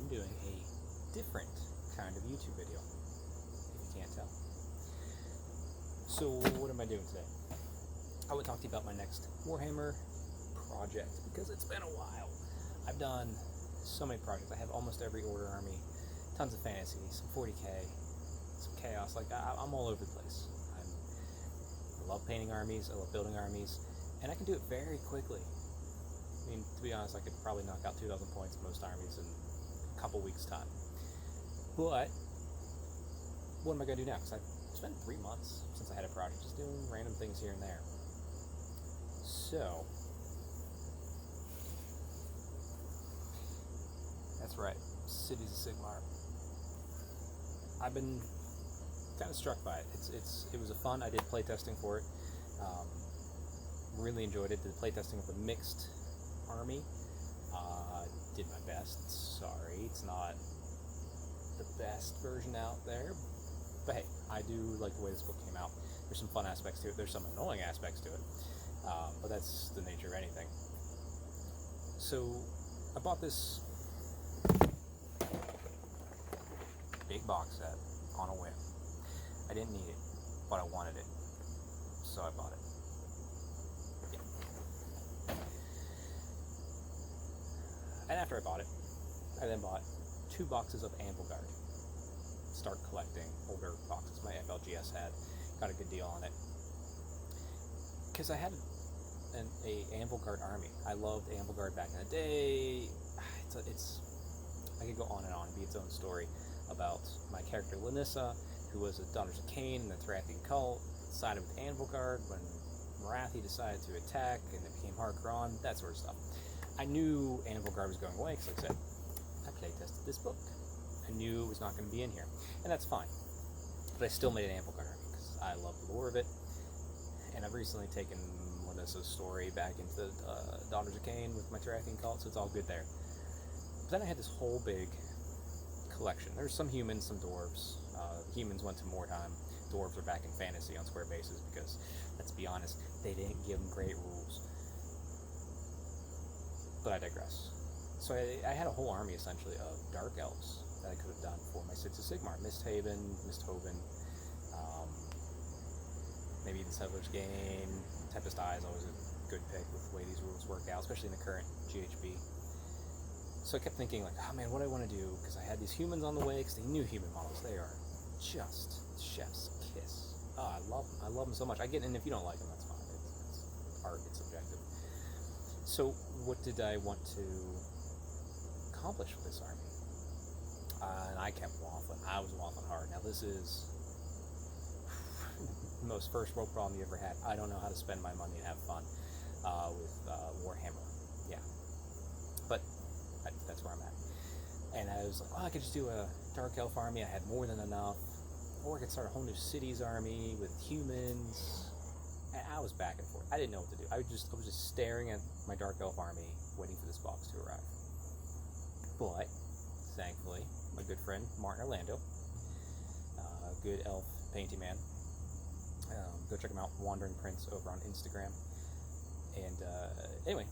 I'm doing a different kind of YouTube video, if you can't tell. So what am I doing today? I would talk to you about my next Warhammer project, because it's been a while. I've done so many projects. I have almost every Order army, tons of fantasy, some 40k, some chaos. Like, I'm all over the place. I love painting armies, I love building armies, and I can do it very quickly. I mean, to be honest, I could probably knock out 2,000 points in most armies in a couple weeks' time. But what am I going to do next? I've spent 3 months since I had a project, just doing random things here and there. So, that's right, Cities of Sigmar. I've been kind of struck by it. It was a fun. I did playtesting for it. Really enjoyed it. Did playtesting with a mixed army. Did my best. Sorry, it's not the best version out there, but hey, I do like the way this book came out. There's some fun aspects to it. There's some annoying aspects to it, but that's the nature of anything. So I bought this big box set on a whim. I didn't need it, but I wanted it, so I bought it. Yeah. And after I bought it, I then bought 2 boxes of Anvil Guard. Start collecting older boxes my FLGS had. Got a good deal on it. Because I had a Anvil Guard army. I loved Anvil Guard back in the day. I could go on and on and be its own story about my character Lanissa, who was a Daughters of Cain in the Tarathian cult, sided with Anvil Guard when Marathi decided to attack, and it became Harkron, that sort of stuff. I knew Anvil Guard was going away, because like I said, I playtested this book. I knew it was not going to be in here, and that's fine. But I still made an Anvil Guard army, because I love the lore of it, and I've recently taken Lanissa's story back into the Daughters of Cain with my Tarathian cult, so it's all good there. But then I had this whole big collection. There's some humans, some dwarves. Humans went to Mordheim. Dwarves are back in fantasy on square bases because, let's be honest, they didn't give them great rules. But I digress. So I had a whole army, essentially, of Dark Elves that I could have done for my Cities of Sigmar. Misthoven, maybe even Settler's Gain. Tempest Eye is always a good pick with the way these rules work out, especially in the current GHB. So I kept thinking, like, oh man, what do I want to do? Because I had these humans on the way, because they knew human models. They are just chef's kiss. Oh, I love them. I love them so much. And if you don't like them, that's fine. It's art, it's subjective. So what did I want to accomplish with this army? And I kept waffling. I was waffling hard. Now this is the most first world problem you ever had. I don't know how to spend my money and have fun with Warhammer. Yeah. But that's where I'm at. And I was like, oh, I could just do a Dark Elf army. I had more than enough. Or I could start a whole new cities army with humans. And I was back and forth. I didn't know what to do. I was just staring at my Dark Elf army, waiting for this box to arrive. But, thankfully, my good friend, Martin Orlando, good elf painting man, go check him out, Wandering Prince, over on Instagram. And, anyway,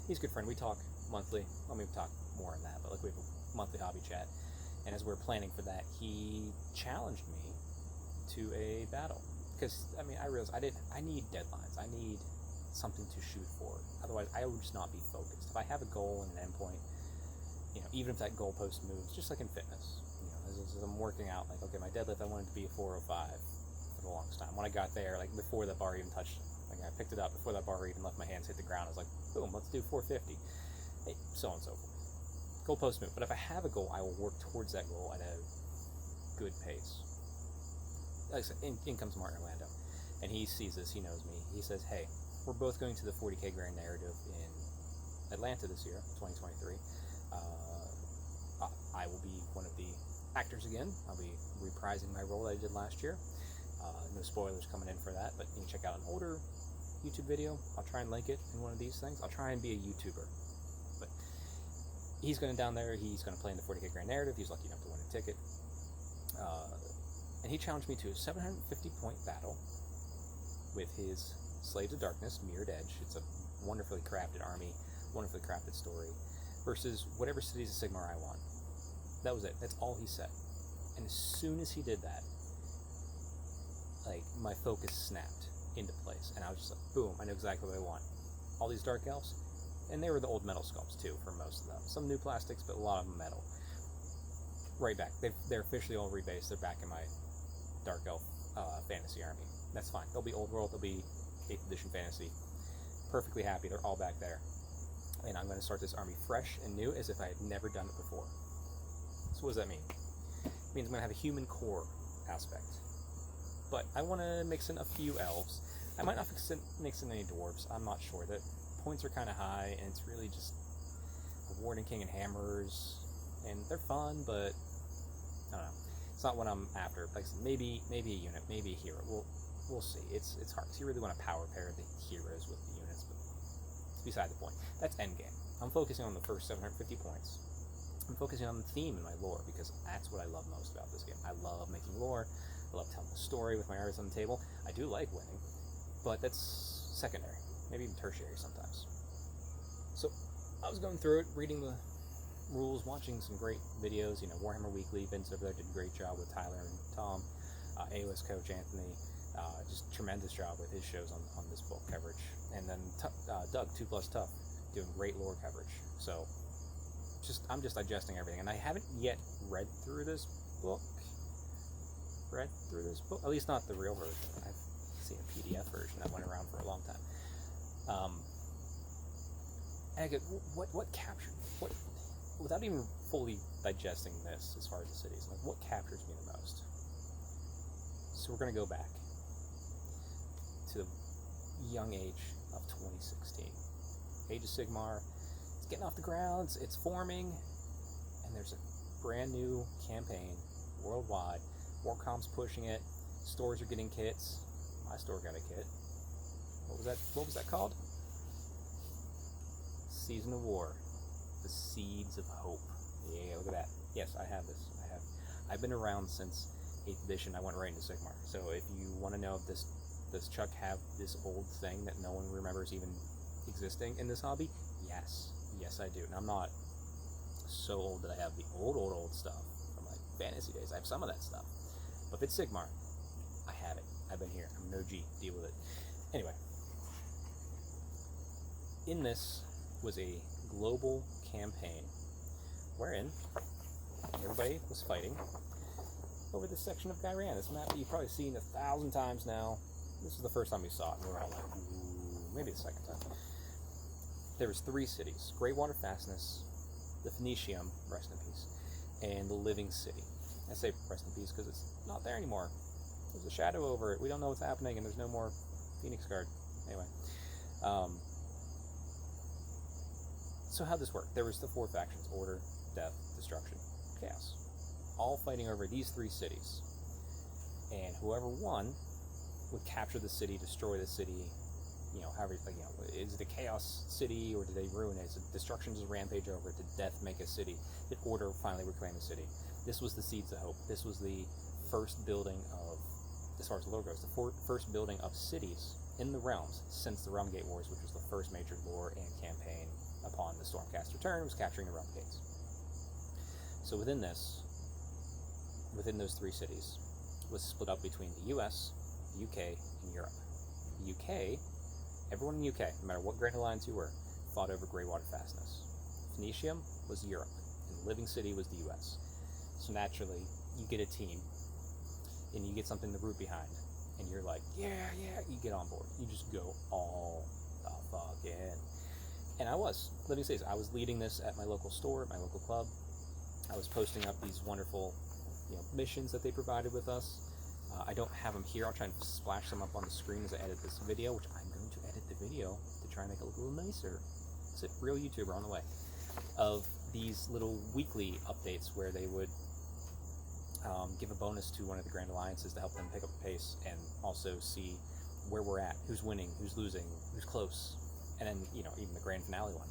he's a good friend. We talk monthly. I mean, we talk more than that, but like we have a monthly hobby chat. And as we were planning for that, he challenged me to a battle. Because, I mean, I realized I need deadlines. I need something to shoot for. Otherwise, I would just not be focused. If I have a goal and an endpoint, even if that goalpost moves, just like in fitness, as I'm working out, like, okay, my deadlift, I wanted to be a 405 for the longest time. When I got there, like, before the bar even touched, like, I picked it up, before that bar even left my hands hit the ground, I was like, boom, let's do 450. So on and so forth. Goalpost move. But if I have a goal, I will work towards that goal at a good pace. Like I said, in comes Martin Orlando. And he sees this, he knows me. He says, hey, we're both going to the 40k Grand Narrative in Atlanta this year, 2023. I will be one of the actors again. I'll be reprising my role that I did last year. No spoilers coming in for that, but you can check out an older YouTube video. I'll try and link it in one of these things. I'll try and be a YouTuber. But he's going down there. He's going to play in the 40k Grand Narrative. He's lucky enough to win a ticket. And he challenged me to a 750-point battle with his Slaves of Darkness, Mirrored Edge. It's a wonderfully crafted army, wonderfully crafted story, versus whatever Cities of Sigmar I want. That was it. That's all he said. And as soon as he did that, like, my focus snapped into place, and I was just like, boom, I know exactly what I want. All these dark elves, and they were the old metal sculpts too for most of them. Some new plastics, but a lot of them metal. Right back. They're officially all rebased. They're back in my dark elf fantasy army. That's fine. They'll be old world. They'll be 8th edition fantasy. Perfectly happy. They're all back there. And I'm going to start this army fresh and new as if I had never done it before. So what does that mean? It means I'm going to have a human core aspect. But I want to mix in a few elves. I might not mix in any dwarves. I'm not sure. The points are kind of high, and it's really just a Warden King and hammers, and they're fun, but I don't know. It's not what I'm after. Like, maybe a unit, maybe a hero. We'll see. It's hard because you really want to power pair the heroes with the units, but it's beside the point. That's endgame. I'm focusing on the first 750 points. I'm focusing on the theme in my lore because that's what I love most about this game. I love making lore. I love telling the story with my artists on the table. I do like winning, but that's secondary, maybe even tertiary sometimes. So I was going through it, reading the rules, watching some great videos. Warhammer Weekly, Vince over there did a great job with Tyler and Tom. AOS coach Anthony, just tremendous job with his shows on this book coverage. And then Doug, 2 Plus Tough, doing great lore coverage. So I'm just digesting everything, and I haven't yet read through this book. At least not the real version. I've seen a PDF version that went around for a long time. And I get, what captured me? Without even fully digesting this as far as the cities, like, what captures me the most? So we're going to go back to the young age of 2016. Age of Sigmar, it's getting off the ground, it's forming, and there's a brand new campaign worldwide. Warcom's pushing it, stores are getting kits. My store got a kit. What was that called? Season of War. The Seeds of Hope. Yeah, look at that. Yes, I have this. I've been around since 8th edition. I went right into Sigmar. So if you want to know if does Chuck have this old thing that no one remembers even existing in this hobby? Yes, I do. And I'm not so old that I have the old stuff from my fantasy days. I have some of that stuff. But if it's Sigmar, I have it. I've been here. I'm an OG. Deal with it. Anyway, in this was a global campaign wherein everybody was fighting over this section of Guyran. This map that you've probably seen 1,000 times now. This is the first time we saw it, and we were all like, ooh, maybe the second time. There was 3 cities: Greywater Fastness, the Phoenicium, rest in peace, and the Living City. I say rest in peace because it's not there anymore. There's a shadow over it. We don't know what's happening, and there's no more Phoenix Guard. Anyway, so how'd this work? There was the 4 factions: Order, Death, Destruction, Chaos, all fighting over these 3 cities. And whoever won would capture the city, destroy the city. Is it a chaos city, or did they ruin it? Did destruction just rampage over it? Did death make a city? Did order finally reclaim a city? This was the Seeds of Hope. This was the first building of, as far as the lore goes, the first building of cities in the realms since the Realm Gate Wars, which was the first major lore and campaign upon the Stormcast return, was capturing the Realm Gates. So within those 3 cities, was split up between the US, the UK, and Europe. The UK, everyone in the UK, no matter what Grand Alliance you were, fought over Greywater Fastness. Phoenicium was Europe, and Living City was the US. So naturally, you get a team, and you get something to root behind, and you're like, yeah, you get on board. You just go all the fuck in. And I was. Living Cities, I was leading this at my local store, at my local club. I was posting up these wonderful missions that they provided with us. I don't have them here. I'll try and splash them up on the screen as I edit this video, which I'm going to edit the video to try and make it look a little nicer. It's a real YouTuber on the way. Of these little weekly updates where they would give a bonus to one of the Grand Alliances to help them pick up the pace and also see where we're at, who's winning, who's losing, who's close, and then, even the grand finale one.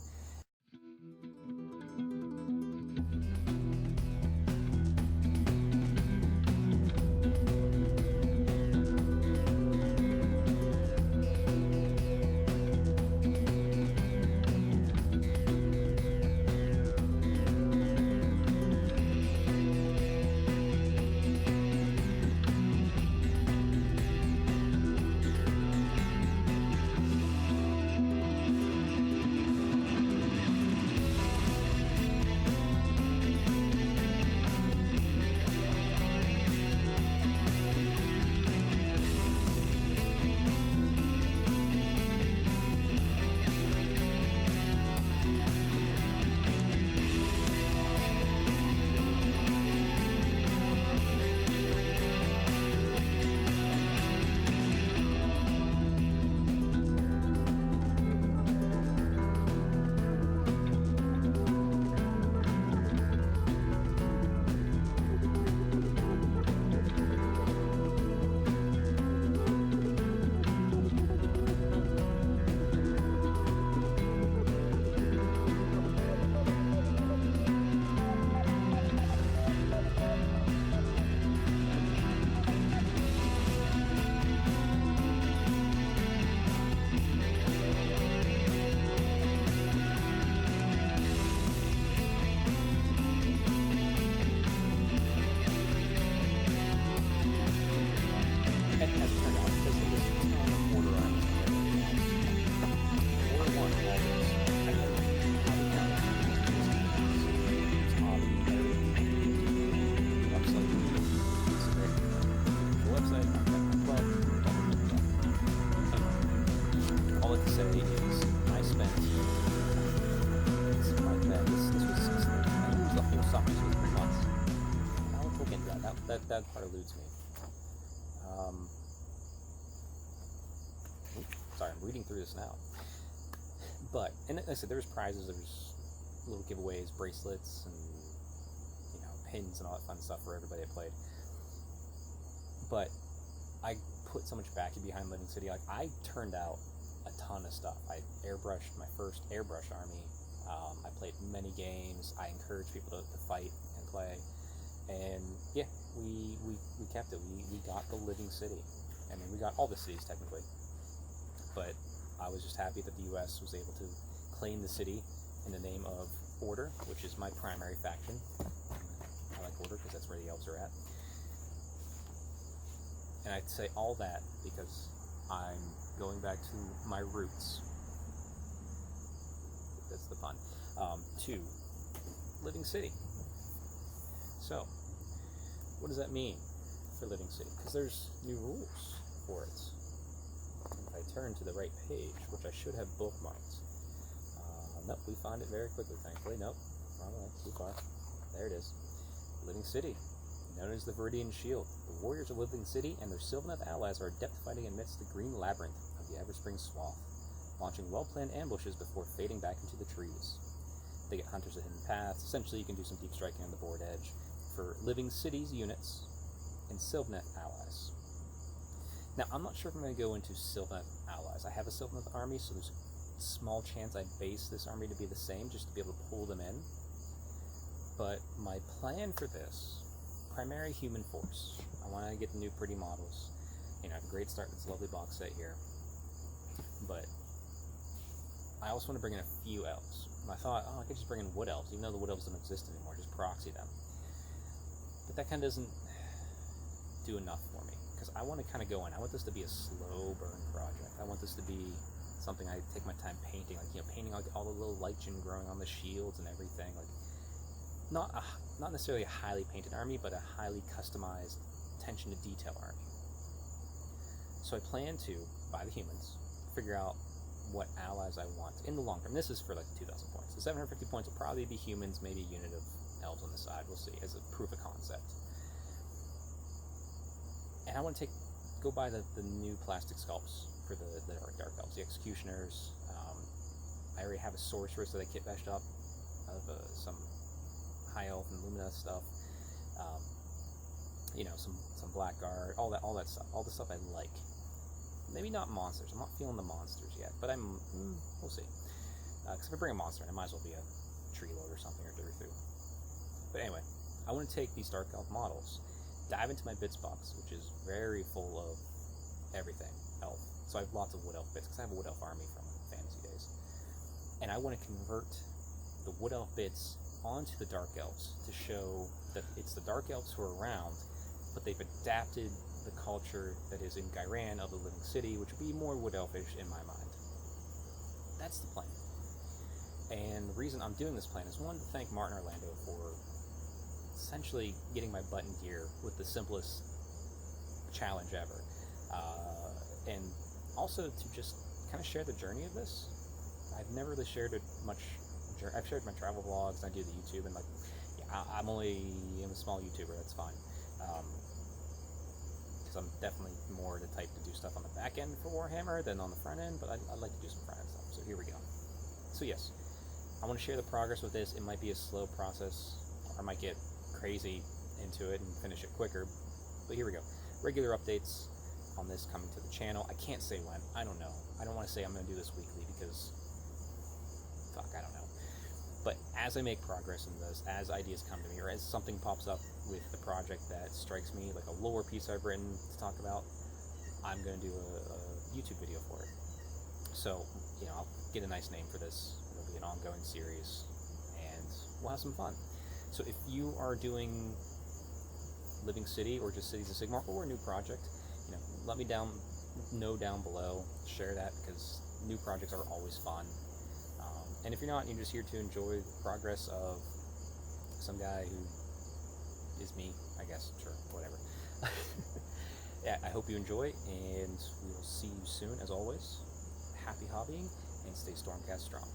that part eludes me. Sorry, I'm reading through this now. But, and like I said, there was prizes, there was little giveaways, bracelets, and, you know, pins and all that fun stuff for everybody that played. But I put so much backing behind Living City. Like, I turned out a ton of stuff. I airbrushed my first airbrush army. I played many games. I encouraged people to fight and play. And yeah, we kept it. We got the Living City. I mean, we got all the cities technically. But I was just happy that the U.S. was able to claim the city in the name of Order, which is my primary faction. I like Order because that's where the elves are at. And I'd say all that because I'm going back to my roots. That's the pun. To Living City. So, what does that mean for Living City? Because there's new rules for it. If I turn to the right page, which I should have bookmarked. Nope, we find it very quickly, thankfully. Nope, wrong way, too far. There it is. Living City, known as the Viridian Shield. The warriors of Living City and their Sylvaneth allies are adept fighting amidst the green labyrinth of the Everspring Swamp, launching well-planned ambushes before fading back into the trees. They get hunters of hidden paths. Essentially, you can do some deep striking on the board edge for Living City's units and Sylvaneth allies. Now, I'm not sure if I'm going to go into Sylvaneth allies. I have a Sylvaneth army, so there's a small chance I base this army to be the same, just to be able to pull them in. But my plan for this, primary human force. I want to get the new pretty models. You know, I have a great start with this lovely box set here. But I also want to bring in a few elves. And I thought, I could just bring in wood elves, even though the wood elves don't exist anymore, just proxy them. But that kind of doesn't do enough for me, because I want to kind of go in. I want this to be a slow burn project. I want this to be something I take my time painting, like, you know, painting like all the little lichen growing on the shields and everything. Like, not necessarily a highly painted army, but a highly customized, attention to detail army. So I plan to, by the humans, figure out what allies I want in the long term. This is for like 2,000 points. The 750 points will probably be humans, maybe a unit of elves on the side. We'll see, as a proof of concept. And I want to go buy the new plastic sculpts for the dark elves, the executioners. I already have a sorceress that I kit bashed up of some high elf and Lumina stuff. You know, some blackguard, all that stuff, all the stuff I like. Maybe not monsters. I'm not feeling the monsters yet, but we'll see. Because if I bring a monster in, it might as well be a tree lord or something, or Durthu. But anyway, I want to take these dark elf models, dive into my bits box, which is very full of everything elf. So I have lots of wood elf bits, because I have a wood elf army from fantasy days. And I want to convert the wood elf bits onto the dark elves to show that it's the dark elves who are around, but they've adapted the culture that is in Ghyran of the Living City, which would be more wood elfish in my mind. That's the plan. And the reason I'm doing this plan is, one, to thank Martin Orlando for essentially getting my butt in gear with the simplest challenge ever. And also to just kind of share the journey of this. I've never really shared it much. I've shared my travel vlogs, I do the YouTube, and like, yeah, I'm a small YouTuber, that's fine. Because I'm definitely more the type to do stuff on the back end for Warhammer than on the front end, but I'd like to do some front end stuff, so here we go. So yes, I want to share the progress with this. It might be a slow process, or I might get crazy into it and finish it quicker, but here we go. Regular updates on this coming to the channel. I can't say when, I don't know. I don't want to say I'm going to do this weekly because, fuck, I don't know. But as I make progress in this, as ideas come to me, or as something pops up with the project that strikes me, like a lore piece I've written to talk about, I'm going to do a YouTube video for it. So, you know, I'll get a nice name for this. It'll be an ongoing series, and we'll have some fun. So if you are doing Living City, or just Cities of Sigmar, or a new project, you know, let me know down below. Share that, because new projects are always fun. And if you're not, and you're just here to enjoy the progress of some guy who is me, I guess, sure, whatever. Yeah, I hope you enjoy, and we will see you soon, as always. Happy hobbying, and stay Stormcast strong.